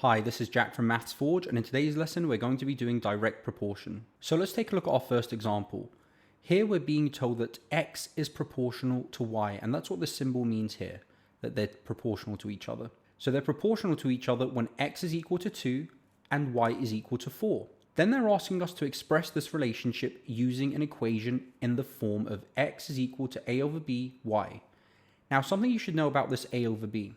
Hi, this is Jack from Maths Forge, and in today's lesson we're going to be doing direct proportion. So let's take a look at our first example. Here we're being told that x is proportional to y, and that's what the symbol means here, that they're proportional to each other. So they're proportional to each other when x is equal to 2 and y is equal to 4. Then they're asking us to express this relationship using an equation in the form of x is equal to a over b y. Now something you should know about this a over b.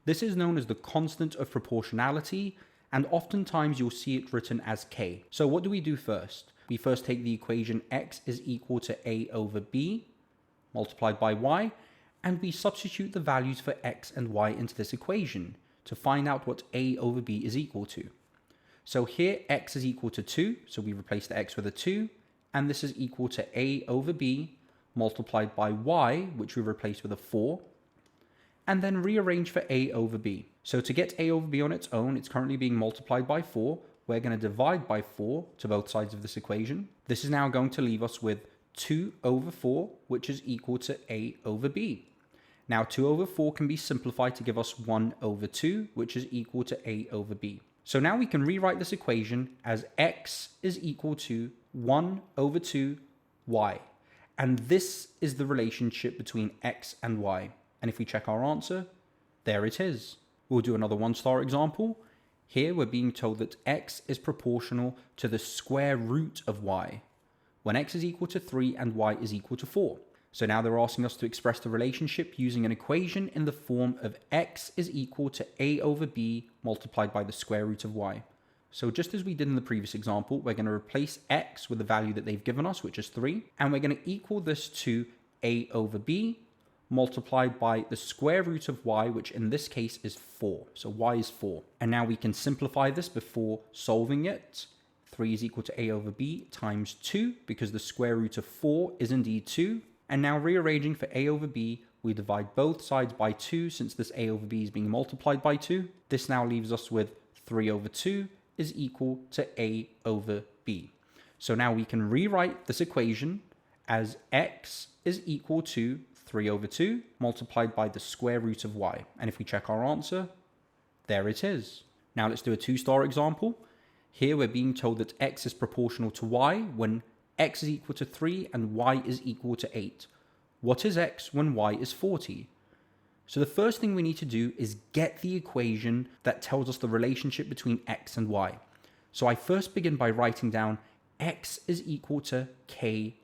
This is known as the constant of proportionality, and oftentimes you'll see it written as k. So what do we do first? We first take the equation x is equal to a over b multiplied by y, and we substitute the values for x and y into this equation to find out what a over b is equal to. So here x is equal to 2, so we replace the x with a 2, and this is equal to a over b multiplied by y, which we replace with a 4, and then rearrange for a over b. So to get a over b on its own, it's currently being multiplied by 4. We're going to divide by 4 to both sides of this equation. This is now going to leave us with 2 over 4, which is equal to a over b. Now 2 over 4 can be simplified to give us 1 over 2, which is equal to a over b. So now we can rewrite this equation as x is equal to 1 over 2 y. And this is the relationship between x and y. And if we check our answer, there it is. We'll do another one-star example. Here we're being told that x is proportional to the square root of y, when x is equal to 3 and y is equal to 4. So now they're asking us to express the relationship using an equation in the form of x is equal to a over b multiplied by the square root of y. So just as we did in the previous example, we're going to replace x with the value that they've given us, which is 3, and we're going to equal this to a over b multiplied by the square root of y, which in this case is 4. So y is 4. And now we can simplify this before solving it. 3 is equal to a over b times 2, because the square root of 4 is indeed 2. And now rearranging for a over b, we divide both sides by 2, since this a over b is being multiplied by 2. This now leaves us with 3 over 2 is equal to a over b. So now we can rewrite this equation as x is equal to 3 over 2 multiplied by the square root of y. And if we check our answer, there it is. Now let's do a two-star example. Here we're being told that x is proportional to y when x is equal to 3 and y is equal to 8. What is x when y is 40? So the first thing we need to do is get the equation that tells us the relationship between x and y. So I first begin by writing down x is equal to ky.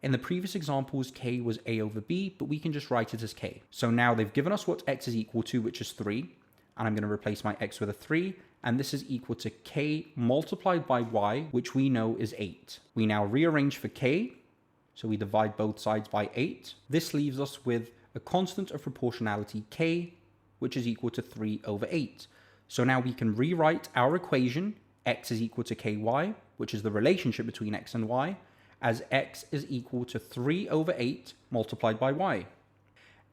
In the previous examples, k was a over b, but we can just write it as k. So now they've given us what x is equal to, which is 3. And I'm going to replace my x with a 3. And this is equal to k multiplied by y, which we know is 8. We now rearrange for k. So we divide both sides by 8. This leaves us with a constant of proportionality k, which is equal to 3 over 8. So now we can rewrite our equation, x is equal to ky, which is the relationship between x and y, as x is equal to 3 over 8 multiplied by y.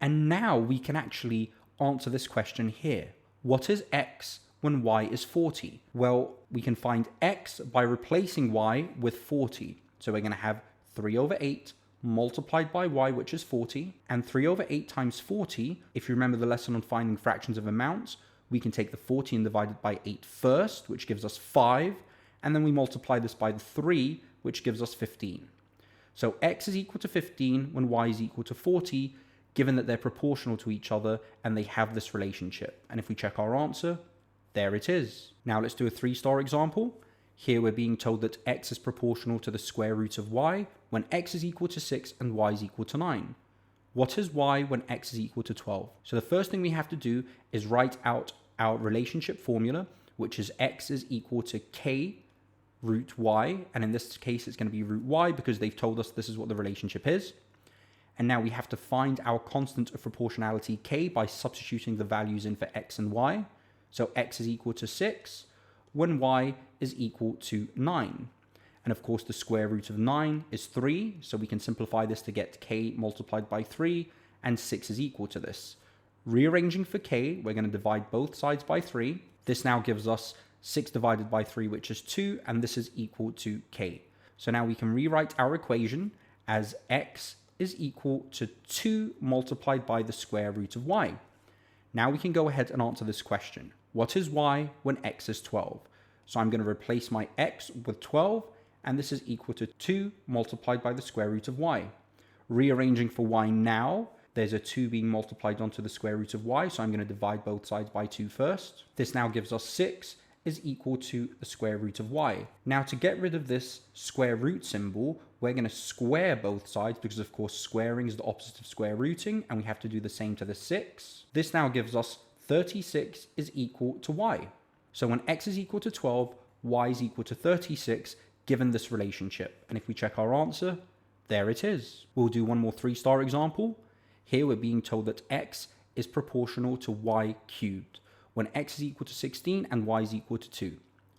And now we can actually answer this question here. What is x when y is 40? Well, we can find x by replacing y with 40. So we're going to have 3 over 8 multiplied by y, which is 40. And 3 over 8 times 40, if you remember the lesson on finding fractions of amounts, we can take the 40 and divide it by 8 first, which gives us 5. And then we multiply this by the 3, which gives us 15. So x is equal to 15 when y is equal to 40, given that they're proportional to each other and they have this relationship. And if we check our answer, there it is. Now let's do a three-star example. Here we're being told that x is proportional to the square root of y when x is equal to 6 and y is equal to 9. What is y when x is equal to 12? So the first thing we have to do is write out our relationship formula, which is x is equal to k root y, and in this case it's going to be root y because they've told us this is what the relationship is. And now we have to find our constant of proportionality k by substituting the values in for x and y. So x is equal to 6 when y is equal to 9. And of course the square root of 9 is 3, so we can simplify this to get k multiplied by 3, and 6 is equal to this. Rearranging for k, we're going to divide both sides by 3. This now gives us 6 divided by 3, which is 2, and this is equal to k. So now we can rewrite our equation as x is equal to 2 multiplied by the square root of y. Now we can go ahead and answer this question. What is y when x is 12? So I'm going to replace my x with 12, and this is equal to 2 multiplied by the square root of y. Rearranging for y now, there's a 2 being multiplied onto the square root of y, so I'm going to divide both sides by 2 first. This now gives us 6 is equal to the square root of y. Now to get rid of this square root symbol, we're going to square both sides because of course squaring is the opposite of square rooting, and we have to do the same to the 6. This now gives us 36 is equal to y. So when x is equal to 12, y is equal to 36 given this relationship. And if we check our answer, there it is. We'll do one more 3-star example. Here we're being told that x is proportional to y cubed when x is equal to 16 and y is equal to 2.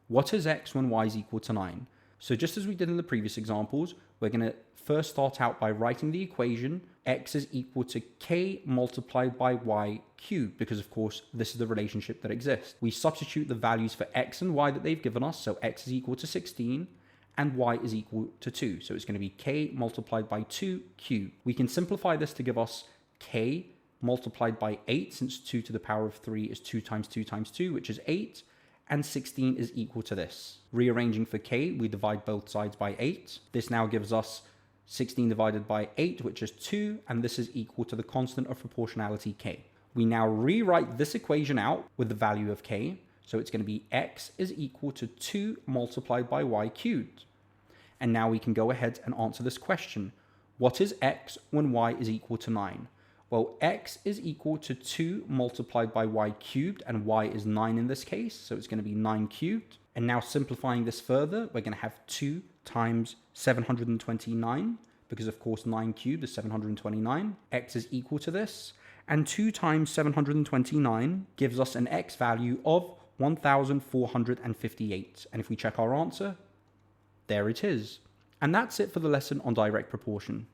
What is x when y is equal to 9? So just as we did in the previous examples, we're going to first start out by writing the equation x is equal to k multiplied by y cubed, because of course this is the relationship that exists. We substitute the values for x and y that they've given us, so x is equal to 16 and y is equal to 2. So it's going to be k multiplied by 2 cubed. We can simplify this to give us k multiplied by 8, since 2 to the power of 3 is 2 times 2 times 2, which is 8, and 16 is equal to this. Rearranging for k, we divide both sides by 8. This now gives us 16 divided by 8, which is 2, and this is equal to the constant of proportionality k. We now rewrite this equation out with the value of k, so it's going to be x is equal to 2 multiplied by y cubed. And now we can go ahead and answer this question. What is x when y is equal to 9? Well, x is equal to 2 multiplied by y cubed, and y is 9 in this case, so it's going to be 9 cubed. And now simplifying this further, we're going to have 2 times 729, because of course 9 cubed is 729. X is equal to this, and 2 times 729 gives us an x value of 1458. And if we check our answer, there it is. And that's it for the lesson on direct proportion.